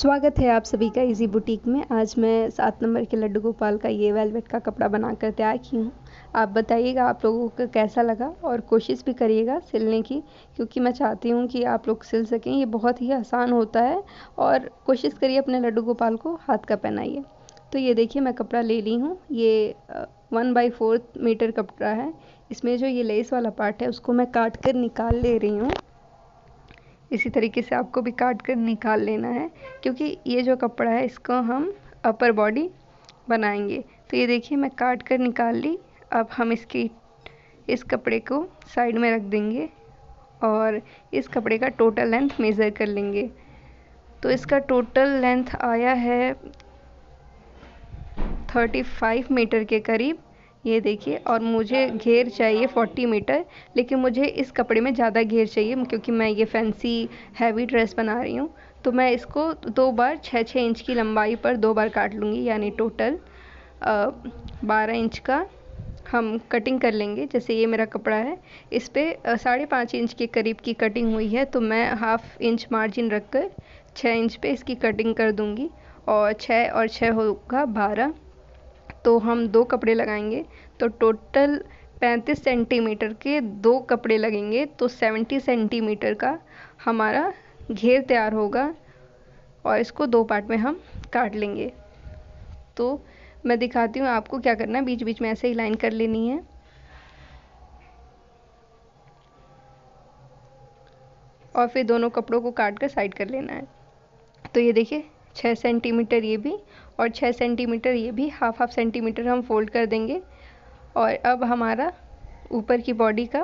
स्वागत है आप सभी का इजी बुटीक में। आज मैं 7 नंबर के लड्डू गोपाल का ये वेलवेट का कपड़ा बनाकर तैयार की हूँ। आप बताइएगा आप लोगों को कैसा लगा और कोशिश भी करिएगा सिलने की, क्योंकि मैं चाहती हूँ कि आप लोग सिल सकें। ये बहुत ही आसान होता है और कोशिश करिए अपने लड्डू गोपाल को हाथ का पहनाइए। तो ये देखिए मैं कपड़ा ले ली हूँ। ये 1/4 मीटर कपड़ा है। इसमें जो ये लेस वाला पार्ट है उसको मैं काट कर निकाल ले रही हूँ। इसी तरीके से आपको भी काट कर निकाल लेना है, क्योंकि ये जो कपड़ा है इसको हम अपर बॉडी बनाएंगे। तो ये देखिए मैं काट कर निकाल ली। अब हम इस कपड़े को साइड में रख देंगे और इस कपड़े का टोटल लेंथ मेज़र कर लेंगे। तो इसका टोटल लेंथ आया है 35 मीटर के करीब। ये देखिए, और मुझे घेर चाहिए 40 मीटर, लेकिन मुझे इस कपड़े में ज़्यादा घेर चाहिए क्योंकि मैं ये फैंसी हैवी ड्रेस बना रही हूँ। तो मैं इसको 2 बार 6-6 इंच की लंबाई पर 2 बार काट लूँगी, यानी टोटल 12 इंच का हम कटिंग कर लेंगे। जैसे ये मेरा कपड़ा है, इस पे 5.5 इंच के करीब की कटिंग हुई है, तो मैं 1/2 इंच मार्जिन रख कर 6 इंच पे इसकी कटिंग कर दूँगी और 6 और 6 होगा 12। तो हम 2 कपड़े लगाएंगे तो टोटल 35 सेंटीमीटर के 2 कपड़े लगेंगे, तो 70 सेंटीमीटर का हमारा घेर तैयार होगा और इसको 2 पार्ट में हम काट लेंगे। तो मैं दिखाती हूँ आपको क्या करना है। बीच बीच में ऐसे ही लाइन कर लेनी है और फिर दोनों कपड़ों को काट कर साइड कर लेना है। तो ये देखिए 6 सेंटीमीटर ये भी और 6 सेंटीमीटर ये भी, हाफ सेंटीमीटर हम फोल्ड कर देंगे। और अब हमारा ऊपर की बॉडी का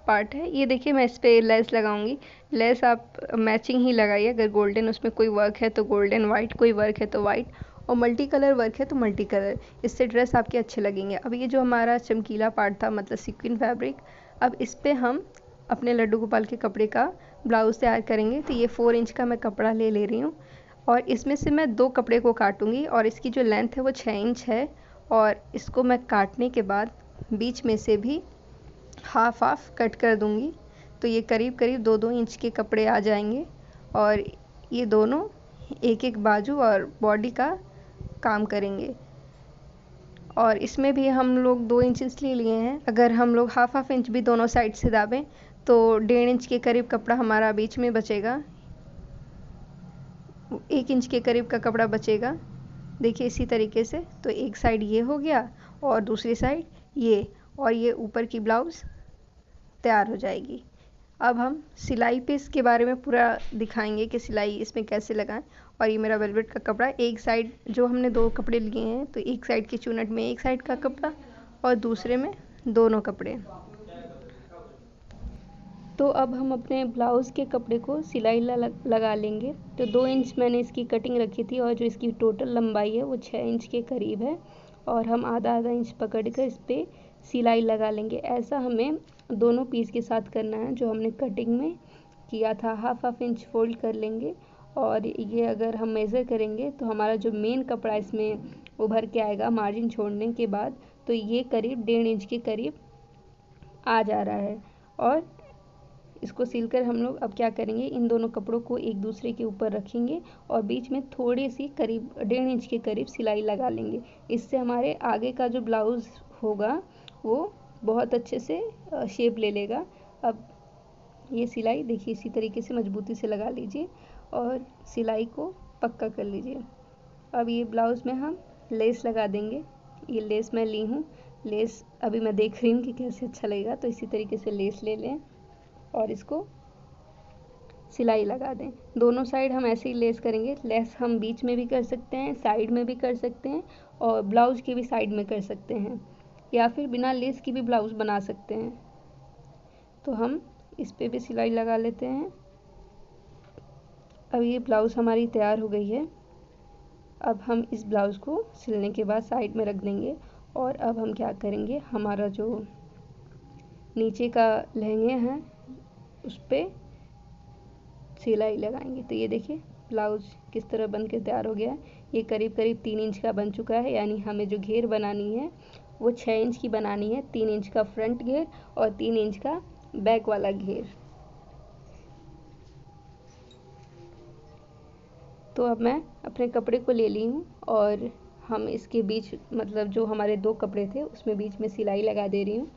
पार्ट है। ये देखिए मैं इस पे लेस लगाऊंगी। लेस आप मैचिंग ही लगाइए। अगर गोल्डन उसमें कोई वर्क है तो गोल्डन, वाइट कोई वर्क है तो वाइट, और मल्टी कलर वर्क है तो मल्टी कलर। इससे ड्रेस आपके अच्छे लगेंगे। अब ये जो हमारा चमकीला पार्ट था, मतलब सीक्वेंस फैब्रिक, अब इस पे हम अपने लड्डू गोपाल के कपड़े का ब्लाउज़ तैयार करेंगे। तो ये 4 इंच का मैं कपड़ा ले रही हूँ और इसमें से मैं 2 कपड़े को काटूंगी और इसकी जो लेंथ है वो 6 इंच है। और इसको मैं काटने के बाद बीच में से भी हाफ कट कर दूंगी। तो ये करीब करीब 2-2 इंच के कपड़े आ जाएंगे और ये दोनों एक एक बाजू और बॉडी का काम करेंगे। और इसमें भी हम लोग 2 इंच इसलिए लिए हैं, अगर हम लोग हाफ इंच भी दोनों साइड से दाबें तो 1.5 इंच के करीब कपड़ा हमारा बीच में बचेगा, 1 इंच के करीब का कपड़ा बचेगा। देखिए इसी तरीके से। तो एक साइड ये हो गया और दूसरी साइड ये, और ये ऊपर की ब्लाउज़ तैयार हो जाएगी। अब हम सिलाई पे इसके बारे में पूरा दिखाएंगे कि सिलाई इसमें कैसे लगाएं। और ये मेरा वेलवेट का कपड़ा, एक साइड जो हमने 2 कपड़े लिए हैं, तो एक साइड की चुनट में एक साइड का कपड़ा और दूसरे में दोनों कपड़े। तो अब हम अपने ब्लाउज़ के कपड़े को सिलाई लगा लेंगे। तो 2 इंच मैंने इसकी कटिंग रखी थी और जो इसकी टोटल लंबाई है वो 6 इंच के करीब है, और हम आधा इंच पकड़ कर इस पर सिलाई लगा लेंगे। ऐसा हमें दोनों पीस के साथ करना है। जो हमने कटिंग में किया था हाफ इंच फोल्ड कर लेंगे, और ये अगर हम मेज़र करेंगे तो हमारा जो मेन कपड़ा इसमें उभर के आएगा मार्जिन छोड़ने के बाद, तो ये करीब 1.5 इंच के करीब आ जा रहा है। और इसको सिलकर हम लोग अब क्या करेंगे, इन दोनों कपड़ों को एक दूसरे के ऊपर रखेंगे और बीच में थोड़ी सी करीब 1.5 इंच के करीब सिलाई लगा लेंगे। इससे हमारे आगे का जो ब्लाउज़ होगा वो बहुत अच्छे से शेप ले लेगा। अब ये सिलाई देखिए इसी तरीके से मजबूती से लगा लीजिए और सिलाई को पक्का कर लीजिए। अब ये ब्लाउज़ में हम लेस लगा देंगे। ये लेस मैं ली हूँ। लेस अभी मैं देख रही हूँ कि कैसे अच्छा लगेगा, तो इसी तरीके से लेस ले लें और इसको सिलाई लगा दें। दोनों साइड हम ऐसे ही लेस करेंगे। लेस हम बीच में भी कर सकते हैं, साइड में भी कर सकते हैं, और ब्लाउज़ के भी साइड में कर सकते हैं, या फिर बिना लेस की भी ब्लाउज़ बना सकते हैं। तो हम इस पे भी सिलाई लगा लेते हैं। अब ये ब्लाउज़ हमारी तैयार हो गई है। अब हम इस ब्लाउज़ को सिलने के बाद साइड में रख देंगे। और अब हम क्या करेंगे, हमारा जो नीचे का लहंगे हैं उस पर सिलाई लगाएंगे। तो ये देखिए ब्लाउज़ किस तरह बन के तैयार हो गया है। ये करीब करीब 3 इंच का बन चुका है, यानी हमें जो घेर बनानी है वो 6 इंच की बनानी है। 3 इंच का फ्रंट घेर और 3 इंच का बैक वाला घेर। तो अब मैं अपने कपड़े को ले ली हूँ और हम इसके बीच मतलब जो हमारे 2 कपड़े थे उसमें बीच में सिलाई लगा दे रही हूँ।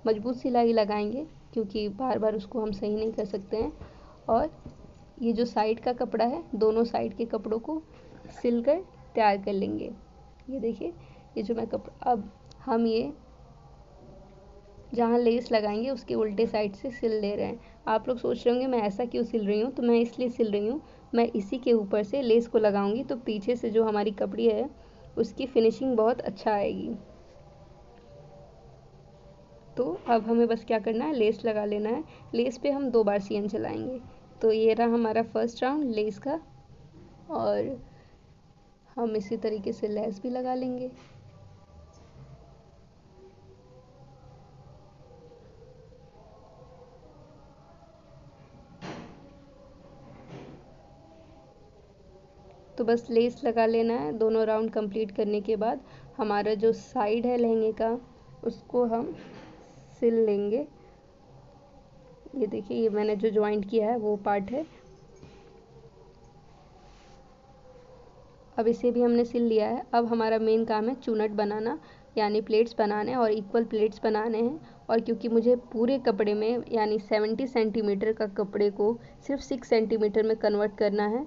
मजबूत सिलाई लगाएंगे क्योंकि बार बार उसको हम सही नहीं कर सकते हैं। और ये जो साइड का कपड़ा है, दोनों साइड के कपड़ों को सिल कर तैयार कर लेंगे। ये देखिए, ये जो मैं कपड़ा, अब हम ये जहाँ लेस लगाएंगे उसके उल्टे साइड से सिल ले रहे हैं। आप लोग सोच रहे होंगे मैं ऐसा क्यों सिल रही हूँ, तो मैं इसलिए सिल रही हूँ, मैं इसी के ऊपर से लेस को लगाऊंगी तो पीछे से जो हमारी कपड़ी है उसकी फिनिशिंग बहुत अच्छा आएगी। तो अब हमें बस क्या करना है, लेस लगा लेना है। लेस पे हम 2 बार सियन चलाएंगे। तो ये रहा हमारा फर्स्ट राउंड लेस का, और हम इसी तरीके से लेस भी लगा लेंगे। तो बस लेस लगा लेना है। दोनों राउंड कंप्लीट करने के बाद हमारा जो साइड है लहंगे का उसको हम सिल लेंगे। ये देखिए, ये मैंने जो जॉइंट किया है वो पार्ट है। अब इसे भी हमने सिल लिया है। अब हमारा मेन काम है चूनट बनाना, यानी प्लेट्स बनाने और इक्वल प्लेट्स बनाने हैं। और क्योंकि मुझे पूरे कपड़े में यानी 70 सेंटीमीटर का कपड़े को सिर्फ 6 सेंटीमीटर में कन्वर्ट करना है,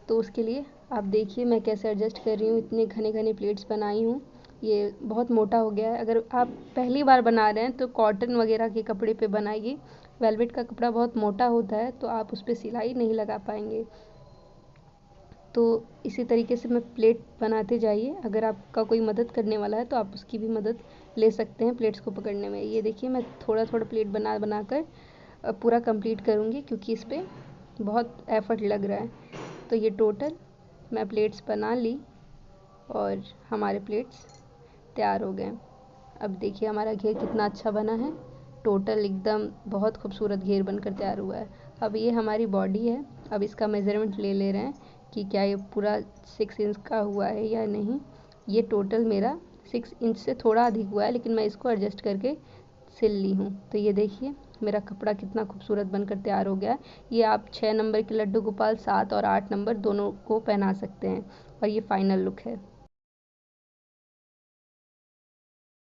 तो उसके लिए आप देखिए मैं कैसे एडजस्ट कर रही हूँ। इतने घने घने प्लेट्स बनाई हूँ, ये बहुत मोटा हो गया है। अगर आप पहली बार बना रहे हैं तो कॉटन वगैरह के कपड़े पे बनाइए। वेलवेट का कपड़ा बहुत मोटा होता है तो आप उस पर सिलाई नहीं लगा पाएंगे। तो इसी तरीके से मैं प्लेट बनाते जाइए। अगर आपका कोई मदद करने वाला है तो आप उसकी भी मदद ले सकते हैं प्लेट्स को पकड़ने में। ये देखिए, मैं थोड़ा थोड़ा प्लेट बना बना कर पूरा कंप्लीट करूँगी क्योंकि इस पर बहुत एफर्ट लग रहा है। तो ये टोटल मैं प्लेट्स बना ली और हमारे प्लेट्स तैयार हो गए। अब देखिए हमारा घेर कितना अच्छा बना है। टोटल एकदम बहुत खूबसूरत घेर बनकर तैयार हुआ है। अब ये हमारी बॉडी है। अब इसका मेज़रमेंट ले ले रहे हैं कि क्या ये पूरा 6 इंच का हुआ है या नहीं। ये टोटल मेरा 6 इंच से थोड़ा अधिक हुआ है, लेकिन मैं इसको एडजस्ट करके सिल ली हूँ। तो ये देखिए मेरा कपड़ा कितना खूबसूरत बनकर तैयार हो गया है। ये आप 6 नंबर के लड्डू गोपाल, 7 और 8 नंबर दोनों को पहना सकते हैं और ये फाइनल लुक है।